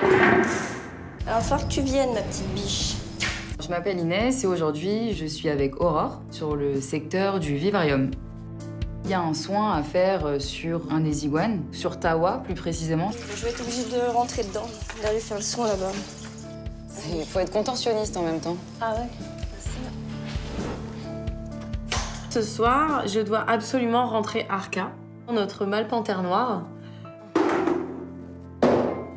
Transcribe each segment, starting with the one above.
Alors, il va falloir que tu viennes, ma petite biche. Je m'appelle Inès et aujourd'hui, je suis avec Aurore sur le secteur du vivarium. Il y a un soin à faire sur un des iguanes, sur Tawa plus précisément. Je vais être obligée de rentrer dedans, d'aller faire le soin là-bas. Il faut être contentionniste en même temps. Ah ouais? Ce soir, je dois absolument rentrer Arca, notre mâle panthère noire.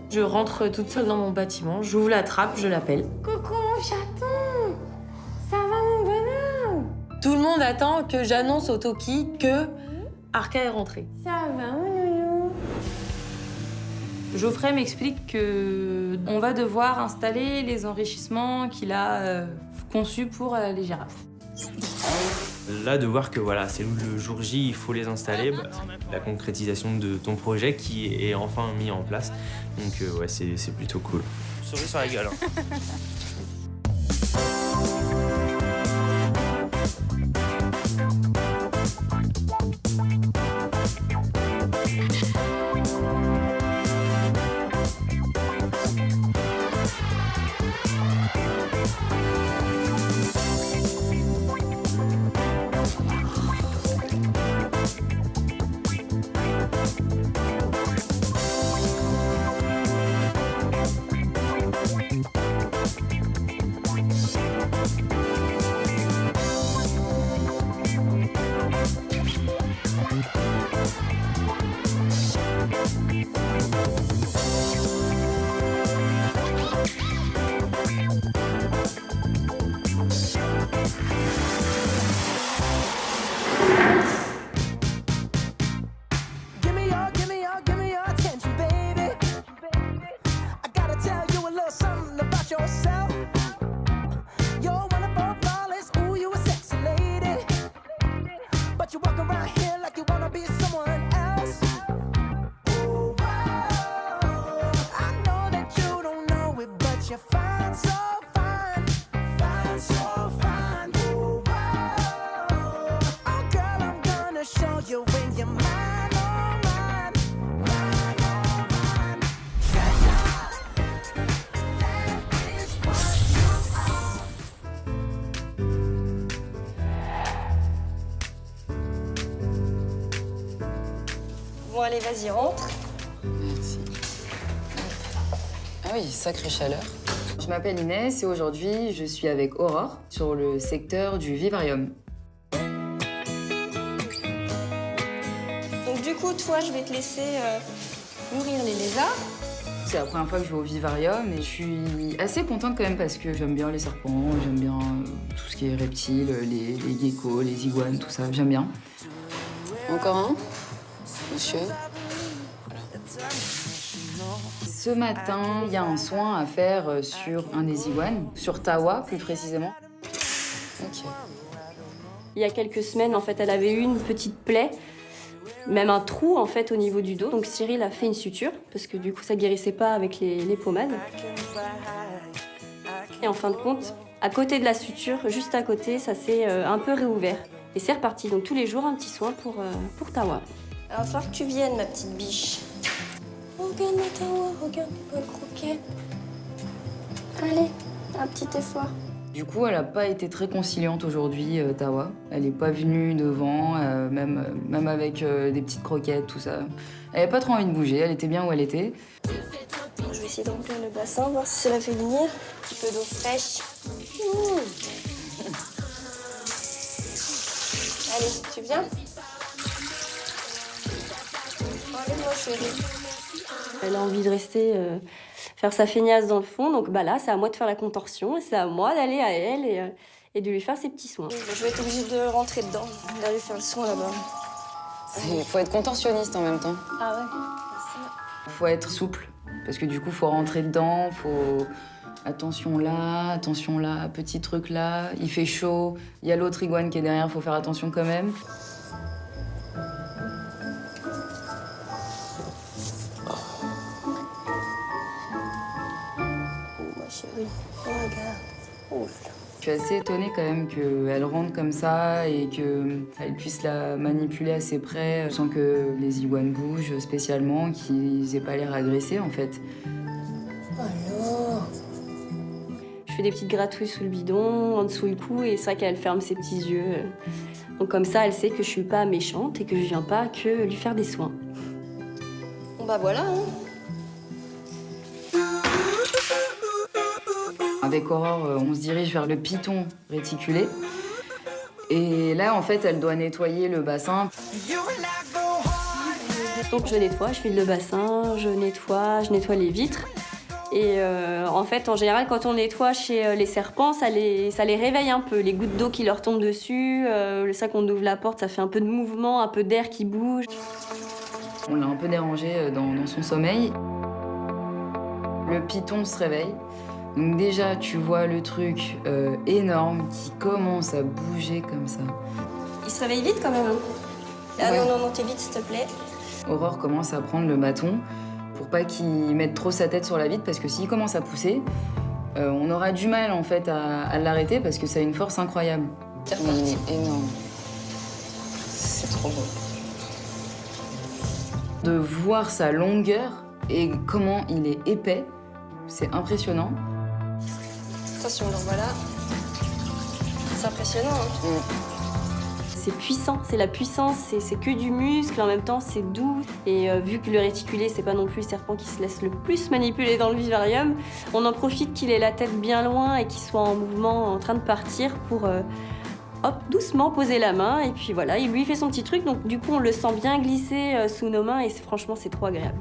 Je rentre toute seule dans mon bâtiment, j'ouvre la trappe, je l'appelle. Coucou mon chaton! Ça va mon bonhomme? Tout le monde attend que j'annonce au Toki que Arca est rentrée. Ça va mon nounou? Geoffrey m'explique que on va devoir installer les enrichissements qu'il a conçus pour les girafes. Là, de voir que voilà, c'est le jour J, il faut les installer, la concrétisation de ton projet qui est enfin mis en place. Donc ouais, c'est plutôt cool. Souris sur la gueule. Bon, allez, vas-y, rentre. Merci. Ah oui, sacrée chaleur. Je m'appelle Inès et aujourd'hui, je suis avec Aurore sur le secteur du vivarium. Donc, du coup, toi, je vais te laisser nourrir les lézards. C'est la première fois que je vais au vivarium et je suis assez contente quand même parce que j'aime bien les serpents, j'aime bien tout ce qui est reptiles, les geckos, les iguanes, tout ça, j'aime bien. Encore un, monsieur. Voilà. Ce matin, il y a un soin à faire sur un des iguanes, sur Tawa plus précisément. Ok. Il y a quelques semaines, en fait, elle avait eu une petite plaie, même un trou, en fait, au niveau du dos. Donc Cyril a fait une suture, parce que du coup, ça guérissait pas avec les pommades. Et en fin de compte, à côté de la suture, juste à côté, ça s'est un peu réouvert. Et c'est reparti. Donc tous les jours, un petit soin pour Tawa. Alors, il va falloir que tu viennes, ma petite biche. Regarde ma Tawa, regarde mes poils croquets. Allez, un petit effort. Du coup, elle n'a pas été très conciliante aujourd'hui, Tawa. Elle n'est pas venue devant, même avec des petites croquettes, tout ça. Elle n'avait pas trop envie de bouger, elle était bien où elle était. Je vais essayer de remplir le bassin, voir si cela fait venir. Un petit peu d'eau fraîche. Allez, tu viens? Allez-moi, chérie. Elle a envie de rester, faire sa feignasse dans le fond. Donc bah là, c'est à moi de faire la contorsion et c'est à moi d'aller à elle et de lui faire ses petits soins. Je vais être obligée de rentrer dedans, d'aller faire le soin là-bas. Il faut être contentionniste en même temps. Ah ouais? Il faut être souple, parce que du coup, il faut rentrer dedans, faut... Attention là, petit truc là, il fait chaud, il y a l'autre iguane qui est derrière, faut faire attention quand même. Oh ma chérie, regarde. Oh. Je suis assez étonnée quand même qu'elle rentre comme ça et qu'elle puisse la manipuler assez près sans que les iguanes bougent spécialement, qu'ils aient pas l'air agressés en fait. Alors. Je fais des petites gratouilles sous le bidon, en dessous le cou, et c'est vrai qu'elle ferme ses petits yeux. Donc comme ça, elle sait que je suis pas méchante et que je viens pas que lui faire des soins. Bon bah voilà, hein. Avec Aurore, on se dirige vers le piton réticulé. Et là, en fait, elle doit nettoyer le bassin. Donc je nettoie, je file le bassin, je nettoie les vitres. Et en fait, en général, quand on nettoie chez les serpents, ça les réveille un peu. Les gouttes d'eau qui leur tombent dessus, le sac qu'on ouvre la porte, ça fait un peu de mouvement, un peu d'air qui bouge. On l'a un peu dérangé dans son sommeil. Le piton se réveille. Donc déjà, tu vois le truc énorme qui commence à bouger comme ça. Il se réveille vite quand même. Hein. Ah Ouais. non, t'es vite, s'il te plaît. Aurore commence à prendre le bâton pour pas qu'il mette trop sa tête sur la vitre, parce que s'il commence à pousser, on aura du mal en fait à l'arrêter parce que ça a une force incroyable. C'est reparti. Il est énorme. C'est trop beau. De voir sa longueur et comment il est épais, c'est impressionnant. Attention, donc voilà. C'est impressionnant. Hein. C'est puissant, c'est la puissance, c'est que du muscle, en même temps c'est doux. Et vu que le réticulé, c'est pas non plus le serpent qui se laisse le plus manipuler dans le vivarium, on en profite qu'il ait la tête bien loin et qu'il soit en mouvement, en train de partir pour hop, doucement poser la main. Et puis voilà, il lui fait son petit truc, donc du coup on le sent bien glisser sous nos mains et franchement c'est trop agréable.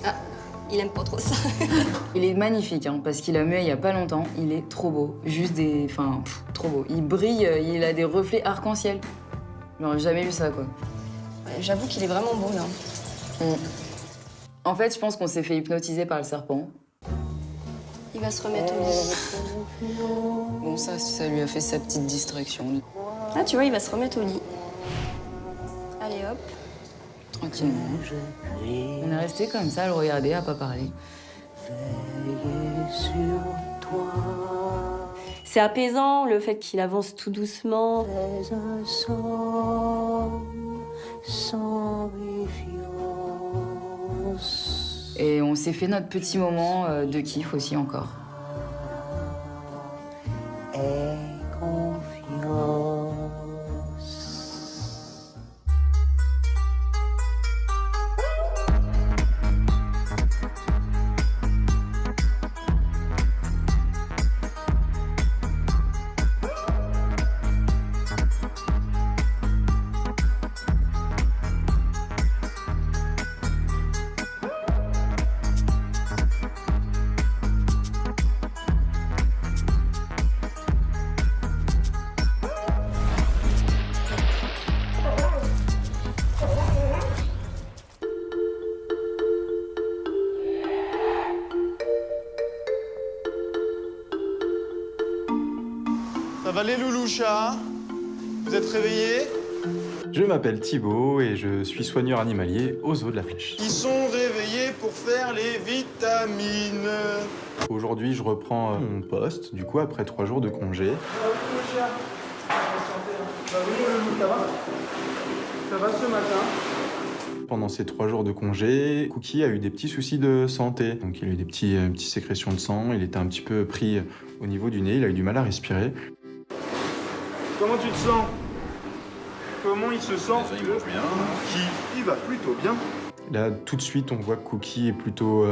Ah, il aime pas trop ça. Il est magnifique, hein, parce qu'il a mué il y a pas longtemps. Il est trop beau. Juste des... Enfin, trop beau. Il brille, il a des reflets arc-en-ciel. J'aurais jamais vu ça, quoi. Ouais, j'avoue qu'il est vraiment beau, là. En fait, je pense qu'on s'est fait hypnotiser par le serpent. Il va se remettre au lit. Bon, ça lui a fait sa petite distraction. Ah, tu vois, il va se remettre au lit. Allez, hop. Tranquillement. On est resté comme ça, à le regarder, à pas parler. C'est apaisant, le fait qu'il avance tout doucement. Et on s'est fait notre petit moment de kiff aussi encore. Ça va les loulouchas? Vous êtes réveillés? Je m'appelle Thibaut et je suis soigneur animalier au zoo de la Flèche. Ils sont réveillés pour faire les vitamines. Aujourd'hui, je reprends mon poste, du coup, après 3 jours de congé. Ça va ce matin? Pendant ces 3 jours de congé, Cookie a eu des petits soucis de santé. Donc, il a eu des petites sécrétions de sang, il était un petit peu pris au niveau du nez, il a eu du mal à respirer. Comment tu te sens? Comment il se sent? Il va bien. Il va plutôt bien. Là, tout de suite, on voit que Cookie est plutôt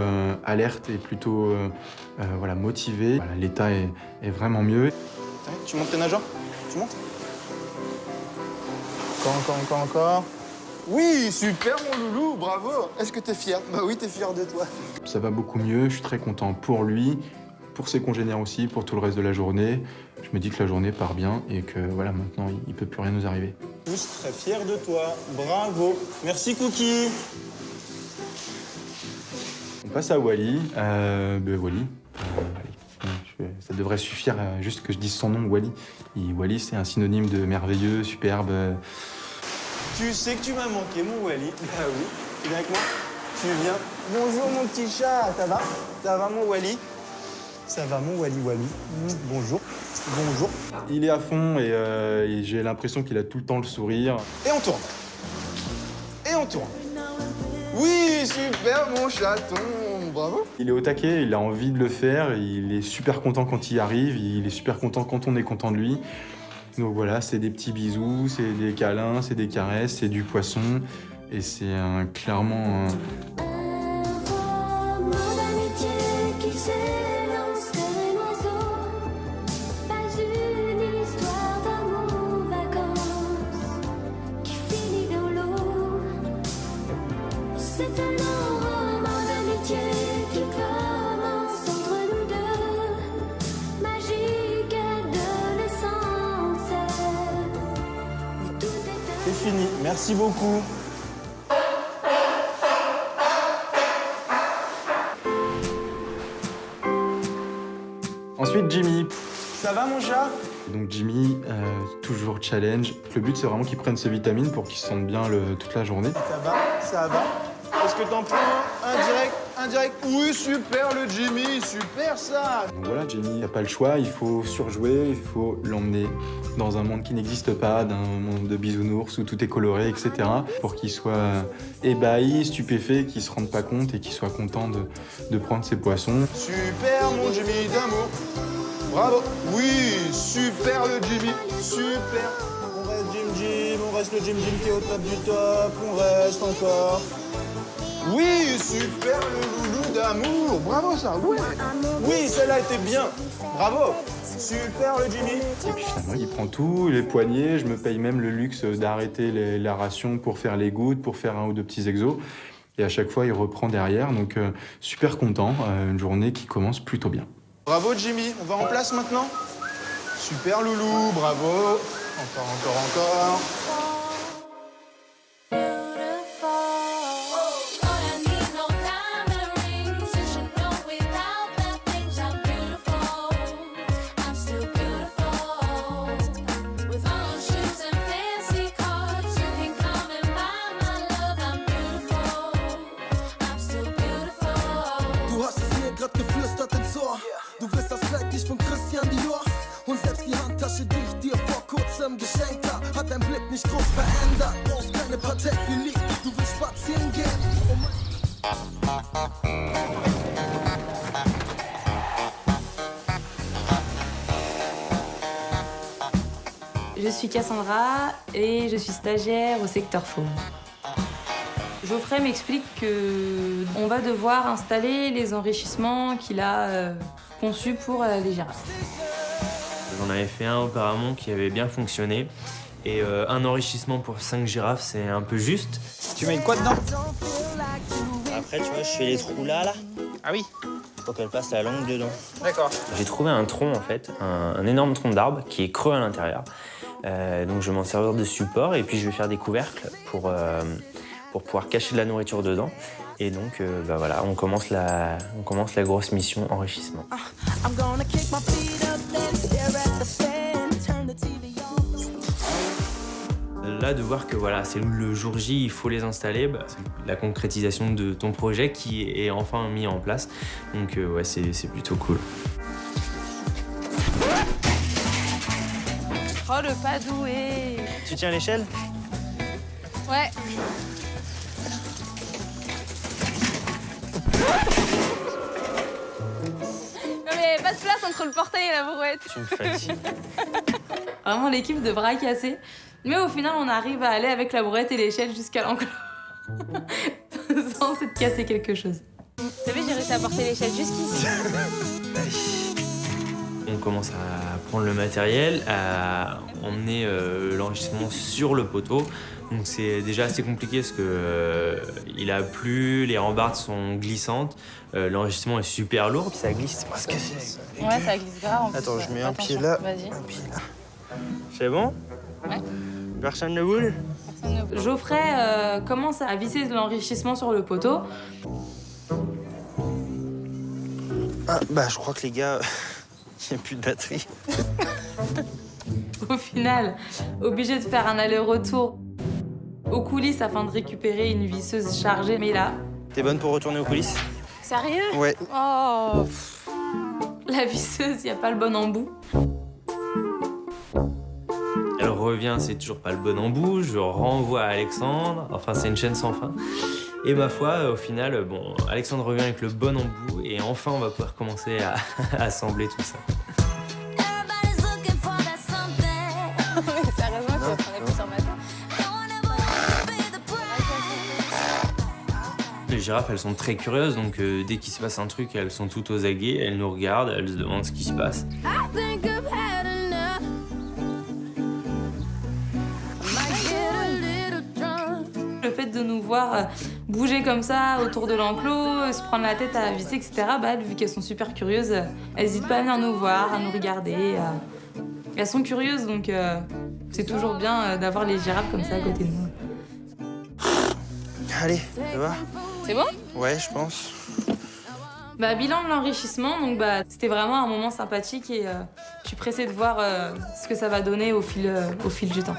alerte et plutôt voilà, motivé. Voilà, l'état est vraiment mieux. Tu montes tes nageurs? Tu montes? Encore. Oui, super mon loulou, bravo. Est-ce que t'es fier? Bah oui, t'es fier de toi. Ça va beaucoup mieux, je suis très content pour lui, pour ses congénères aussi, pour tout le reste de la journée. Je me dis que la journée part bien et que voilà, maintenant, il peut plus rien nous arriver. Tous très fiers de toi, bravo. Merci Cookie. On passe à Wally. Wally. Ça devrait suffire juste que je dise son nom, Wally. Wally, c'est un synonyme de merveilleux, superbe. Tu sais que tu m'as manqué, mon Wally. Bah oui. Tu viens avec moi? Tu viens? Bonjour, mon petit chat. Ça va? Ça va, mon Wally? Ça va, mon Wally. Bonjour. Bonjour. Il est à fond et j'ai l'impression qu'il a tout le temps le sourire. Et on tourne. Et on tourne. Oui, super, mon chaton. Bravo. Il est au taquet, il a envie de le faire, il est super content quand il arrive, il est super content quand on est content de lui. Donc voilà, c'est des petits bisous, c'est des câlins, c'est des caresses, c'est du poisson. Et c'est clairement Un roman d'amitié qui s'élance comme un oiseau. Pas une histoire d'amour, vacances qui finit dans l'eau. C'est un long roman d'amitié qui commence entre nous deux. Magique adolescence où tout est C'est fini, merci beaucoup. Ensuite, Jimmy. Ça va, mon chat? Donc Jimmy, toujours challenge. Le but, c'est vraiment qu'il prenne ses vitamines pour qu'il se sente bien toute la journée. Ça va, ça va. Est-ce que t'en prends un direct? Oui, super le Jimmy, super ça. Donc voilà, Jimmy n'a pas le choix, il faut surjouer, il faut l'emmener dans un monde qui n'existe pas, d'un monde de bisounours où tout est coloré, etc. Pour qu'il soit ébahi, stupéfait, qu'il se rende pas compte et qu'il soit content de prendre ses poissons. Super mon Jimmy d'amour. Bravo. Oui, super le Jimmy, super. On reste Jim, on reste le Jim qui est au top du top, on reste encore. Oui, super le loulou d'amour. Bravo ça, ouais. Oui, celle-là était bien. Bravo. Super le Jimmy. Et puis finalement, il prend tout, les poignées, je me paye même le luxe d'arrêter la ration pour faire les gouttes, pour faire un ou deux petits exos. Et à chaque fois, il reprend derrière, donc super content, une journée qui commence plutôt bien. Bravo Jimmy, on va en place maintenant. Super loulou, bravo. Encore. Du hast es mir grad geflüstert ins Ohr. Du bist das Kleid nicht von Christian Dior. Und selbst die Handtasche, die ich dir vor kurzem geschenkt hab, hat dein Blick nicht groß verändert. Brauchst keine Patek wie Lied, du willst spazieren gehen. Je suis Cassandra et je suis stagiaire au secteur faune. Geoffrey m'explique qu'on va devoir installer les enrichissements qu'il a conçus pour les girafes. J'en avais fait un auparavant qui avait bien fonctionné. Et un enrichissement pour 5 girafes, c'est un peu juste. Tu mets quoi dedans? Après, tu vois, je fais les trous là. Ah oui. Pour qu'elle passe la langue dedans. D'accord. J'ai trouvé un tronc, en fait, un énorme tronc d'arbre qui est creux à l'intérieur. Donc je vais m'en servir de support et puis je vais faire des couvercles pour pouvoir cacher de la nourriture dedans. Et donc, bah voilà, on commence la grosse mission enrichissement. Là, de voir que voilà, c'est le jour J, il faut les installer, bah, c'est la concrétisation de ton projet qui est enfin mis en place. Donc ouais, c'est plutôt cool. Oh, le Padoué! Tu tiens l'échelle? Ouais. Non mais pas de place entre le portail et la brouette. Tu me fatigues. Vraiment l'équipe de bras cassés. Mais au final, on arrive à aller avec la brouette et l'échelle jusqu'à l'enclos. Sans s'être cassé quelque chose. T'as vu, j'ai réussi à porter l'échelle jusqu'ici. On commence à prendre le matériel, à emmener l'enregistrement sur le poteau. Donc c'est déjà assez compliqué parce que il a plu, les rambardes sont glissantes, l'enregistrement est super lourd. Ça glisse parce que c'est... Ouais, ça glisse grave. Attends, je mets un pied là, Vas-y. un pied là. C'est bon? Ouais. Personne ne boule? Geoffrey commence à visser de l'enrichissement sur le poteau. Ah, bah je crois que les gars, il n'y a plus de batterie. Au final, obligé de faire un aller-retour aux coulisses afin de récupérer une visseuse chargée. Mais là, T'es bonne pour retourner aux coulisses? Sérieux? Ouais. Oh. la visseuse, il n'y a pas le bon embout. Elle revient, c'est toujours pas le bon embout, je renvoie à Alexandre, enfin c'est une chaîne sans fin. Et ma foi, au final, bon, Alexandre revient avec le bon embout et enfin on va pouvoir commencer à assembler tout ça. Les girafes, elles sont très curieuses, donc dès qu'il se passe un truc, elles sont toutes aux aguets, elles nous regardent, elles se demandent ce qui se passe. Le fait de nous voir bouger comme ça autour de l'enclos, se prendre la tête à visser, etc., bah, vu qu'elles sont super curieuses, elles n'hésitent pas à venir nous voir, à nous regarder. Elles sont curieuses, donc c'est toujours bien d'avoir les girafes comme ça à côté de nous. Allez, ça va? C'est bon? Ouais, je pense. Bah, bilan de l'enrichissement, donc bah, c'était vraiment un moment sympathique et je suis pressée de voir ce que ça va donner au fil du temps.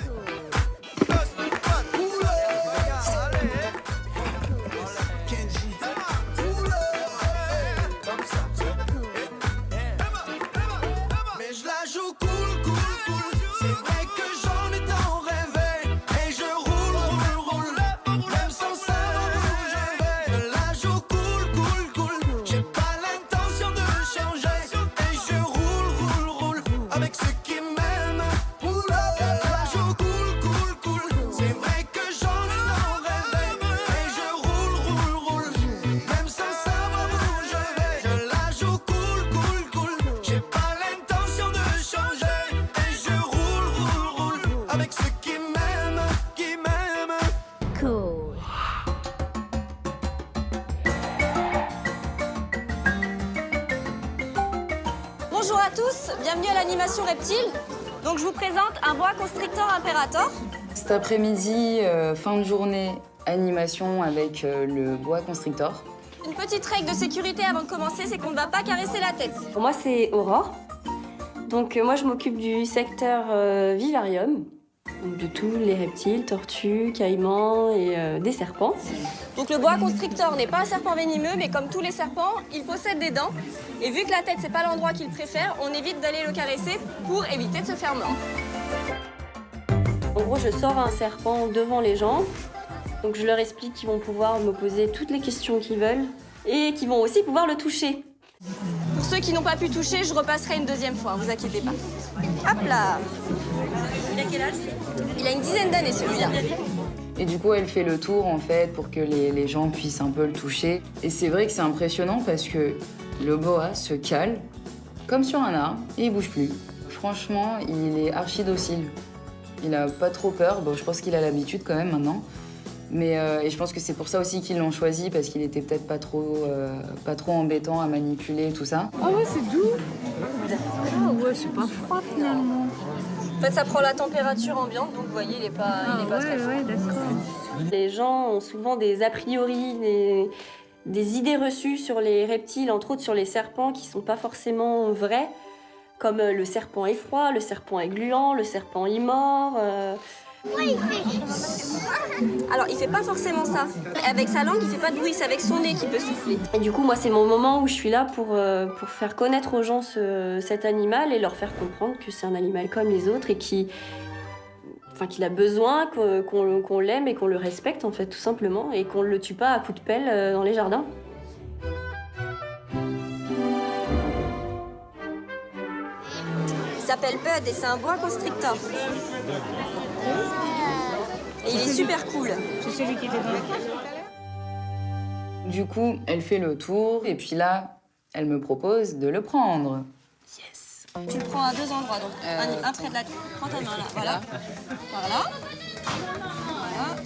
Bonjour à tous, bienvenue à l'animation reptile. Donc je vous présente un boa constrictor imperator. Cet après-midi, fin de journée, animation avec le boa constrictor. Une petite règle de sécurité avant de commencer, c'est qu'on ne va pas caresser la tête. Pour moi, c'est Aurore. Donc moi, je m'occupe du secteur vivarium, donc de tous les reptiles, tortues, caïmans et des serpents. Donc le boa constrictor n'est pas un serpent venimeux, mais comme tous les serpents, il possède des dents. Et vu que la tête, c'est pas l'endroit qu'il préfère, on évite d'aller le caresser pour éviter de se faire mordre. En gros, je sors un serpent devant les gens. Donc je leur explique qu'ils vont pouvoir me poser toutes les questions qu'ils veulent et qu'ils vont aussi pouvoir le toucher. Pour ceux qui n'ont pas pu toucher, je repasserai une deuxième fois, vous inquiétez pas. Hop là! Il a quel âge? Il a une dizaine d'années celui-là. Et du coup, elle fait le tour en fait pour que les gens puissent un peu le toucher. Et c'est vrai que c'est impressionnant parce que le boa se cale comme sur un arbre et il bouge plus. Franchement, il est archi docile. Il a pas trop peur. Bon, je pense qu'il a l'habitude quand même maintenant. Mais et je pense que c'est pour ça aussi qu'ils l'ont choisi parce qu'il était peut-être pas trop embêtant à manipuler tout ça. Ah ouais, c'est doux. Ah ouais, c'est pas froid finalement. En fait, ça prend la température ambiante, donc vous voyez, il est pas très froid. Ouais, d'accord. Les gens ont souvent des a priori, des idées reçues sur les reptiles, entre autres sur les serpents, qui sont pas forcément vraies, comme le serpent est froid, le serpent est gluant, le serpent est mort. Alors, il fait pas forcément ça. Avec sa langue, il fait pas de bruit, c'est avec son nez qu'il peut souffler. Et du coup, moi, c'est mon moment où je suis là pour faire connaître aux gens cet animal et leur faire comprendre que c'est un animal comme les autres et qu'il a besoin qu'on l'aime et qu'on le respecte, en fait, tout simplement, et qu'on ne le tue pas à coups de pelle dans les jardins. Il s'appelle Bud et c'est un boa constrictor. Et il est super cool. C'est celui qui était dans la cage. Du coup, elle fait le tour et puis là, elle me propose de le prendre. Yes. Tu le prends à deux endroits, donc un près de la tête. Prends ta main là, voilà. Voilà.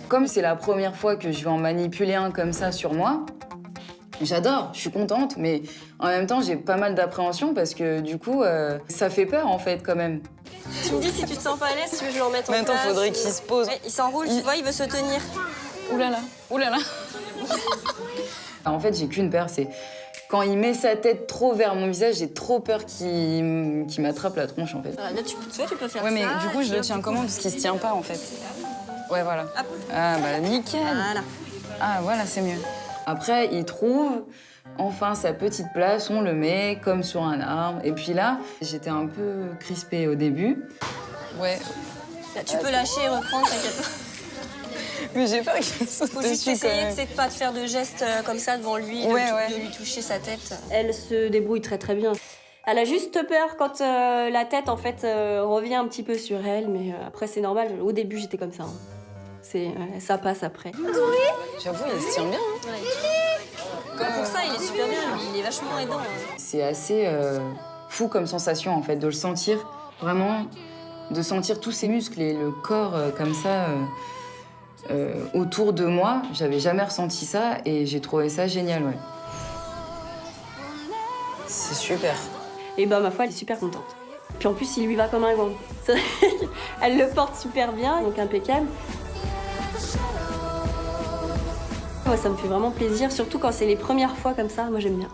Comme c'est la première fois que je vais en manipuler un comme ça sur moi, j'adore, je suis contente, mais en même temps, j'ai pas mal d'appréhension parce que du coup, ça fait peur en fait quand même. Tu me dis si tu te sens pas à l'aise, si tu veux que je le remette en place. En même temps, faudrait qu'il se pose. Ouais, il s'enroule, tu vois, il veut se tenir. Ouh là là, ouh là là. En fait, j'ai qu'une peur, c'est quand il met sa tête trop vers mon visage, j'ai trop peur qu'il m'attrape la tronche en fait. Voilà, là, tu peux faire ça. Ouais, mais du coup, je le tiens comment? Parce qu'il se tient pas en fait. Ouais, voilà. Hop. Ah, bah nickel. Voilà. Ah, voilà, c'est mieux. Après, il trouve enfin sa petite place, on le met comme sur un arbre. Et puis là, j'étais un peu crispée au début. Ouais. Là, tu peux lâcher et reprendre, t'inquiète pas. Mais j'ai peur qu'il saute Faut juste dessus, quand essayer même. de pas de faire de gestes comme ça devant lui, de lui toucher sa tête. Elle se débrouille très très bien. Elle a juste peur quand la tête en fait revient un petit peu sur elle, mais après c'est normal. Au début j'étais comme ça. Ça passe après. J'avoue, il se tient bien. Pour ça il est super bien, lui, il est vachement aidant. C'est assez fou comme sensation, en fait, de le sentir, vraiment, de sentir tous ses muscles et le corps comme ça autour de moi. J'avais jamais ressenti ça et j'ai trouvé ça génial, ouais. C'est super. Et bah ma foi elle est super contente. Puis en plus il lui va comme un gant. Elle le porte super bien, donc impeccable. Ouais, ça me fait vraiment plaisir, surtout quand c'est les premières fois comme ça, moi j'aime bien.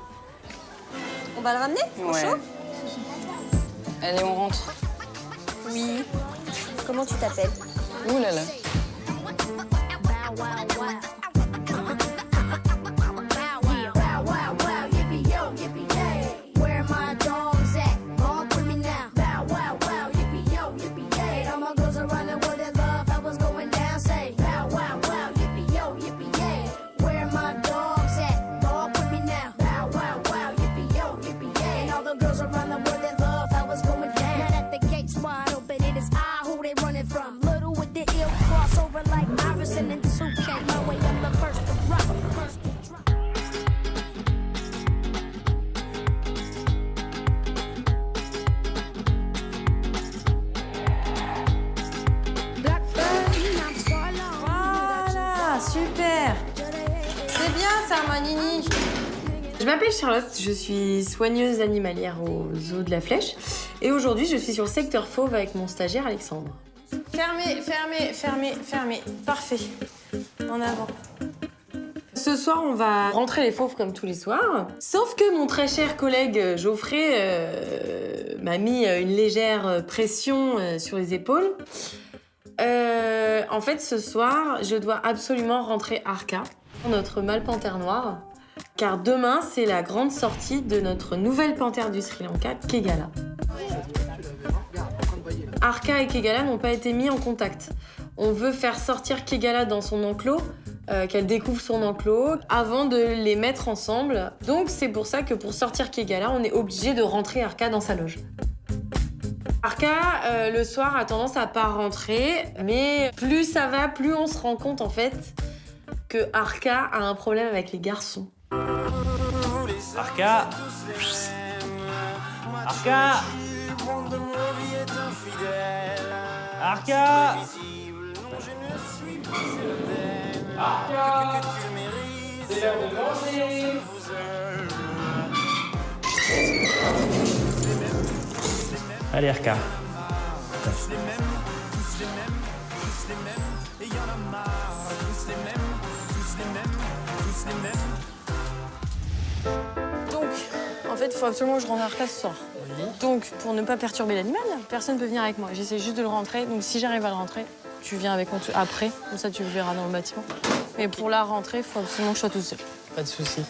On va le ramener au chaud? Allez, on rentre. Oui. Comment tu t'appelles? Ouh là là. Voilà, super. C'est bien ça, ma nini. Je m'appelle Charlotte, je suis soigneuse animalière au zoo de la Flèche. Et aujourd'hui, je suis sur le secteur fauve avec mon stagiaire Alexandre. Fermez, fermez, fermez, fermez. Parfait. En avant. Ce soir, on va rentrer les fauves comme tous les soirs. Sauf que mon très cher collègue Geoffrey m'a mis une légère pression sur les épaules. En fait, ce soir, je dois absolument rentrer Arca, notre mâle panthère noire. Car demain, c'est la grande sortie de notre nouvelle panthère du Sri Lanka, Kegala. Arca et Kegala n'ont pas été mis en contact. On veut faire sortir Kegala dans son enclos, qu'elle découvre son enclos, avant de les mettre ensemble. Donc c'est pour ça que pour sortir Kegala, on est obligé de rentrer Arca dans sa loge. Arca, le soir, a tendance à pas rentrer, mais plus ça va, plus on se rend compte en fait que Arca a un problème avec les garçons. Arca. Arca. Arca. Arca. C'est l'heure de manger. Allez, Arca. Donc, en fait, il faut absolument que je rentre Arca ce soir. Donc, pour ne pas perturber l'animal, personne ne peut venir avec moi. J'essaie juste de le rentrer. Donc, si j'arrive à le rentrer, tu viens avec moi après. Comme ça, tu le verras dans le bâtiment. Mais pour la rentrée, il faut absolument que je sois toute seule. Pas de soucis.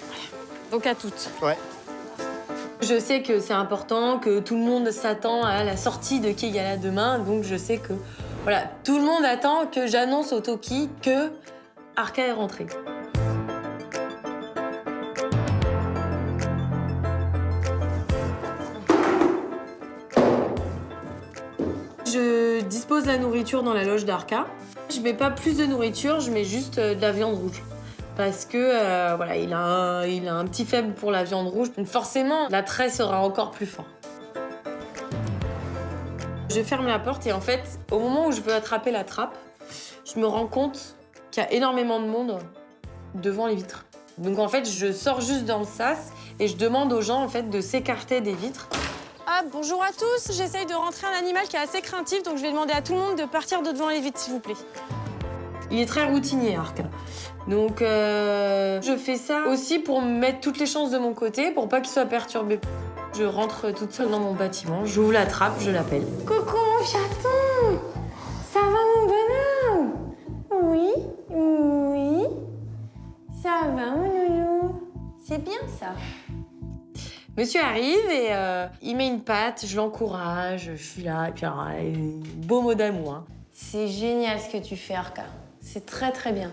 Donc, à toutes. Ouais. Je sais que c'est important, que tout le monde s'attend à la sortie de Kegala demain. Donc, je sais que, voilà, tout le monde attend que j'annonce au Toki que Arca est rentrée. Je dispose la nourriture dans la loge d'Arca. Je mets pas plus de nourriture, je mets juste de la viande rouge. Parce que voilà, il a un petit faible pour la viande rouge. Donc forcément, l'attrait sera encore plus fort. Je ferme la porte et en fait, au moment où je veux attraper la trappe, je me rends compte qu'il y a énormément de monde devant les vitres. Donc en fait, je sors juste dans le sas et je demande aux gens en fait de s'écarter des vitres. Ah, bonjour à tous, j'essaye de rentrer un animal qui est assez craintif, donc je vais demander à tout le monde de partir de devant les vitres, s'il vous plaît. Il est très routinier, Arca. Donc, je fais ça aussi pour mettre toutes les chances de mon côté, pour pas qu'il soit perturbé. Je rentre toute seule dans mon bâtiment, j'ouvre la trappe, je l'appelle. Coucou, mon chaton! Ça va, mon bonhomme? Oui, oui. Ça va, mon loulou? C'est bien, ça. Monsieur arrive et il met une patte, je l'encourage, je suis là, et puis alors, beau mot d'amour. Hein. C'est génial ce que tu fais, Arca. C'est très très bien.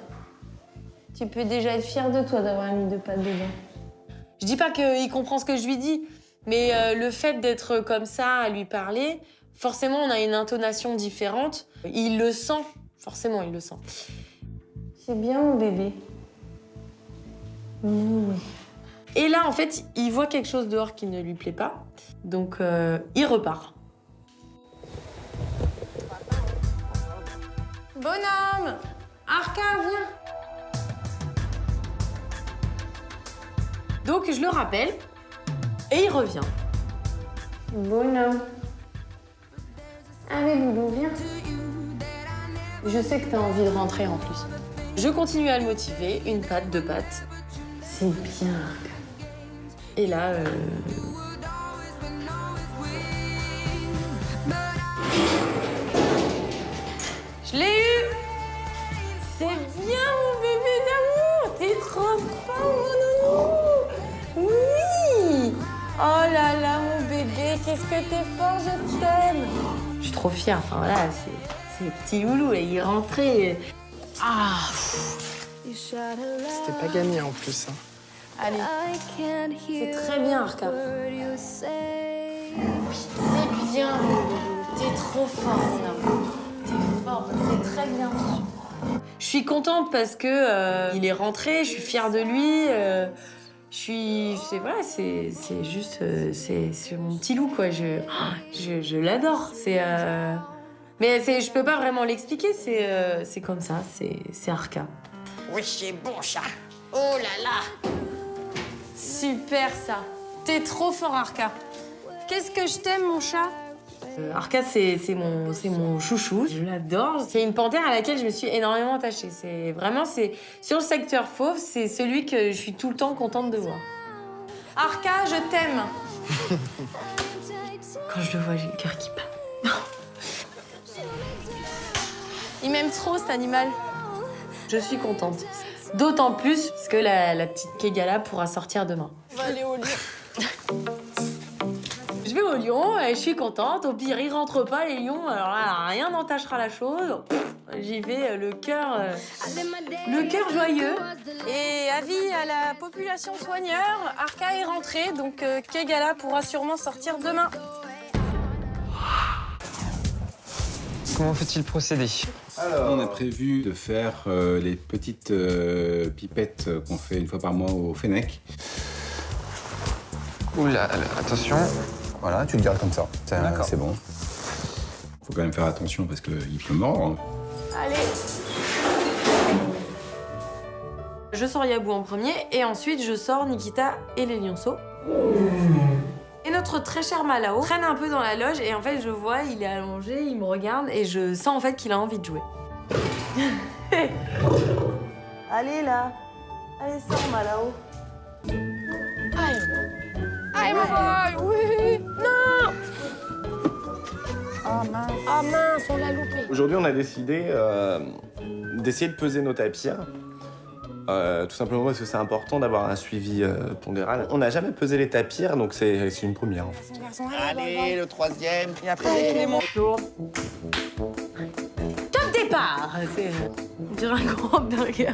Tu peux déjà être fière de toi d'avoir mis 2 pattes dedans. Je dis pas qu'il comprend ce que je lui dis, mais le fait d'être comme ça, à lui parler, forcément on a une intonation différente. Il le sent, forcément il le sent. C'est bien mon bébé. Oui. Et là en fait, il voit quelque chose dehors qui ne lui plaît pas, donc il repart. Bonhomme! Arca, viens! Donc je le rappelle, et il revient. Bonhomme. Allez, Loulou, viens. Je sais que t'as envie de rentrer en plus. Je continue à le motiver, 1 patte, 2 pattes. C'est bien, Arca. Et là, je l'ai eu! C'est bien, mon bébé d'amour! T'es trop fort, mon nounou! Oui! Oh là là, mon bébé, qu'est-ce que t'es fort, je t'aime! Je suis trop fière, enfin voilà, c'est le petit loulou, et il est rentré. Ah! C'était pas gagné en plus. Hein. Allez, c'est très bien, Arca. Oui, c'est bien, mon bébé. T'es trop fort, mon amour. T'es fort, c'est très bien. Je suis contente parce que il est rentré, je suis fière de lui. C'est juste, c'est mon petit loup quoi. Je l'adore. Mais je peux pas vraiment l'expliquer. C'est comme ça. C'est Arca. Oui, c'est bon ça. Oh là là. Super ça. T'es trop fort Arca. Qu'est-ce que je t'aime mon chat. Arca, c'est mon chouchou, je l'adore. C'est une panthère à laquelle je me suis énormément attachée. C'est sur le secteur fauve, c'est celui que je suis tout le temps contente de voir. Arca, je t'aime. Quand je le vois, j'ai le cœur qui bat. Il m'aime trop cet animal. Je suis contente. D'autant plus parce que la petite Kegala pourra sortir demain. On va aller au lion. Je vais au lion, je suis contente. Au pire, ils rentrent pas, les lions. Alors là, rien n'entachera la chose. J'y vais, le cœur joyeux. Et avis à la population soigneur, Arca est rentrée, donc Kegala pourra sûrement sortir demain. Comment faut-il procéder? Alors, on a prévu de faire les petites pipettes qu'on fait 1 fois par mois au Fennec. Oula, attention. Voilà, tu le gardes comme ça. C'est bon. Faut quand même faire attention parce qu'il peut mordre. Allez. Je sors Yabou en premier et ensuite je sors Nikita et les lionceaux. Et notre très cher Malao traîne un peu dans la loge et en fait je vois, il est allongé, il me regarde et je sens en fait qu'il a envie de jouer. Allez là. Allez, sors Malao. Aïe. Aïe, mon boy, oui. Non. Oh mince. Ah mince, on l'a loupé. Aujourd'hui, on a décidé d'essayer de peser nos tapirs. Tout simplement parce que c'est important d'avoir un suivi pondéral. On n'a jamais pesé les tapirs, donc c'est une première. En fait. Allez, le 3e. Et après, les Clément. Top départ. On dirait un grand burger.